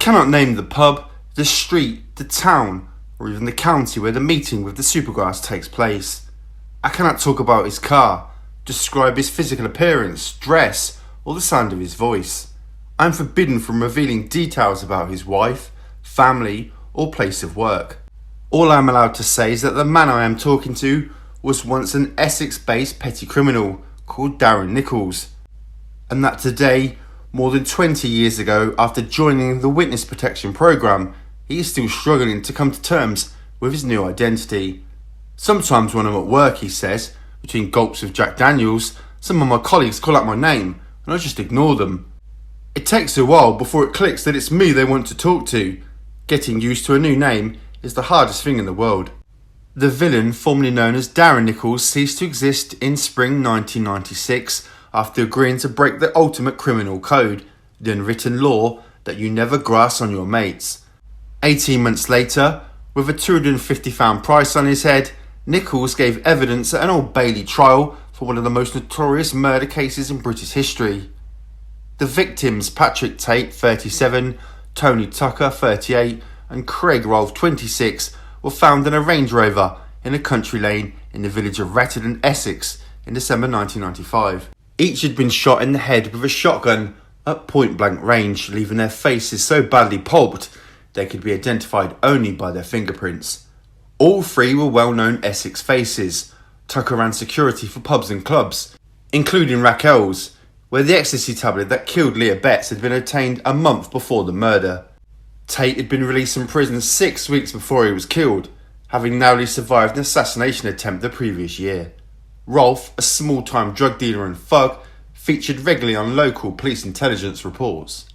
cannot name the pub, the street, the town, or even the county where the meeting with the Supergrass takes place. I cannot talk about his car, describe his physical appearance, dress, or the sound of his voice. I am forbidden from revealing details about his wife, family, or place of work. All I am allowed to say is that the man I am talking to was once an Essex-based petty criminal called Darren Nichols, and that today, more than 20 years ago, after joining the witness protection programme, he is still struggling to come to terms with his new identity. Sometimes when I'm at work, he says, between gulps of Jack Daniels, some of my colleagues call out my name and I just ignore them. It takes a while before it clicks that it's me they want to talk to. Getting used to a new name is the hardest thing in the world. The villain, formerly known as Darren Nichols, ceased to exist in spring 1996 after agreeing to break the ultimate criminal code, the unwritten law that you never grass on your mates. 18 months later, with a £250 price on his head, Nichols gave evidence at an Old Bailey trial for one of the most notorious murder cases in British history. The victims, Patrick Tate, 37, Tony Tucker, 38, and Craig Rolfe, 26, were found in a Range Rover in a country lane in the village of Ratted, Essex, in December 1995. Each had been shot in the head with a shotgun at point-blank range, leaving their faces so badly pulped they could be identified only by their fingerprints. All three were well-known Essex faces. Tucker ran security for pubs and clubs, including Raquel's, where the ecstasy tablet that killed Leah Betts had been obtained a month before the murder. Tate had been released from prison 6 weeks before he was killed, having narrowly survived an assassination attempt the previous year. Rolfe, a small-time drug dealer and thug, featured regularly on local police intelligence reports.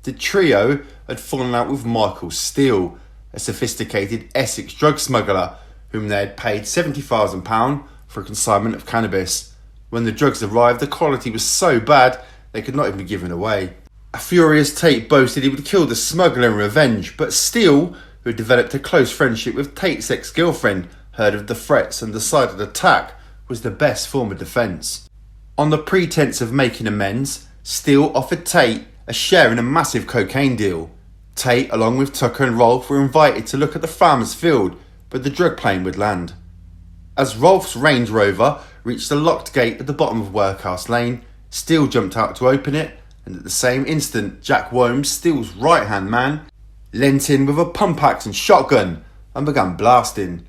The trio had fallen out with Michael Steele, a sophisticated Essex drug smuggler whom they had paid £70,000 for a consignment of cannabis. When the drugs arrived, the quality was so bad they could not even be given away. A furious Tate boasted he would kill the smuggler in revenge, but Steele, who had developed a close friendship with Tate's ex-girlfriend, heard of the threats and decided attack was the best form of defence. On the pretense of making amends, Steele offered Tate a share in a massive cocaine deal. Tate, along with Tucker and Rolfe, were invited to look at the farmer's field, but the drug plane would land. As Rolfe's Range Rover reached the locked gate at the bottom of Workhouse Lane, Steele jumped out to open it, and at the same instant, Jack Worms, Steele's right-hand man, leant in with a pump axe and shotgun and began blasting.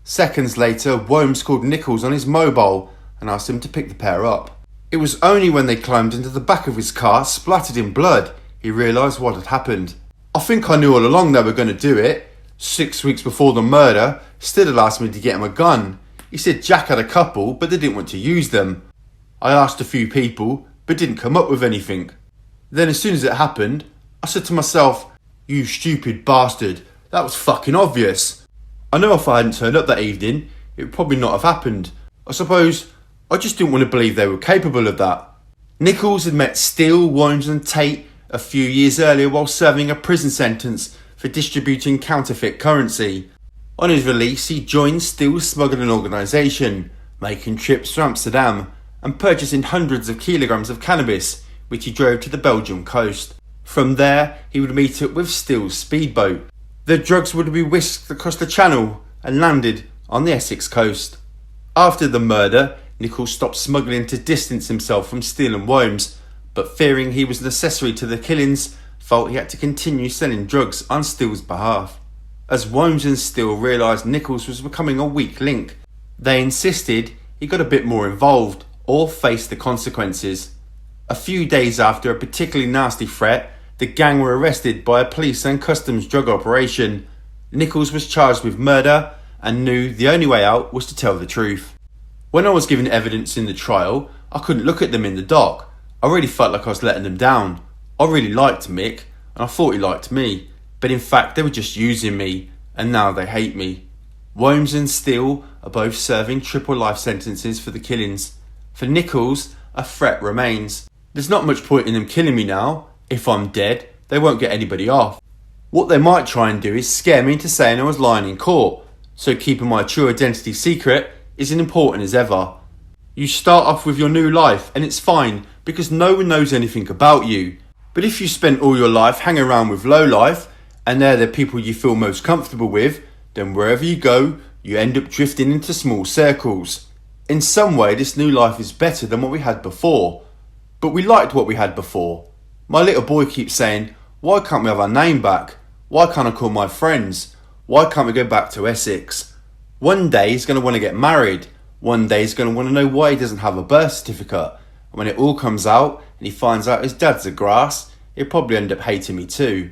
Seconds later, Worms called Nichols on his mobile and asked him to pick the pair up. It was only when they climbed into the back of his car, splattered in blood, he realised what had happened. I think I knew all along they were going to do it. 6 weeks before the murder, Steele had asked me to get him a gun. He said Jack had a couple, but they didn't want to use them. I asked a few people, but didn't come up with anything. Then as soon as it happened, I said to myself, "You stupid bastard, that was fucking obvious." I know if I hadn't turned up that evening, it would probably not have happened. I suppose I just didn't want to believe they were capable of that. Nichols had met Steele, Worms and Tate a few years earlier while serving a prison sentence for distributing counterfeit currency. On his release, he joined Steele's smuggling organisation, making trips to Amsterdam and purchasing hundreds of kilograms of cannabis, which he drove to the Belgian coast. From there, he would meet up with Steele's speedboat. The drugs would be whisked across the channel and landed on the Essex coast. After the murder, Nichols stopped smuggling to distance himself from Steele and Worms, but fearing he was an accessory to the killings, felt he had to continue selling drugs on Steele's behalf. As Worms and Steele realised Nichols was becoming a weak link, they insisted he got a bit more involved or face the consequences. A few days after a particularly nasty threat, the gang were arrested by a police and customs drug operation. Nichols was charged with murder and knew the only way out was to tell the truth. When I was given evidence in the trial, I couldn't look at them in the dock. I really felt like I was letting them down. I really liked Mick, and I thought he liked me, but in fact they were just using me, and now they hate me. Worms and Steele are both serving triple life sentences for the killings. For Nichols, a threat remains. There's not much point in them killing me now. If I'm dead, they won't get anybody off. What they might try and do is scare me into saying I was lying in court, so keeping my true identity secret isn't important as ever. You start off with your new life and it's fine because no one knows anything about you. But if you spent all your life hanging around with low life, and they're the people you feel most comfortable with, then wherever you go, you end up drifting into small circles. In some way, this new life is better than what we had before. But we liked what we had before. My little boy keeps saying, why can't we have our name back? Why can't I call my friends? Why can't we go back to Essex? One day he's going to want to get married. One day he's going to want to know why he doesn't have a birth certificate. And when it all comes out and he finds out his dad's a grass, he'll probably end up hating me too.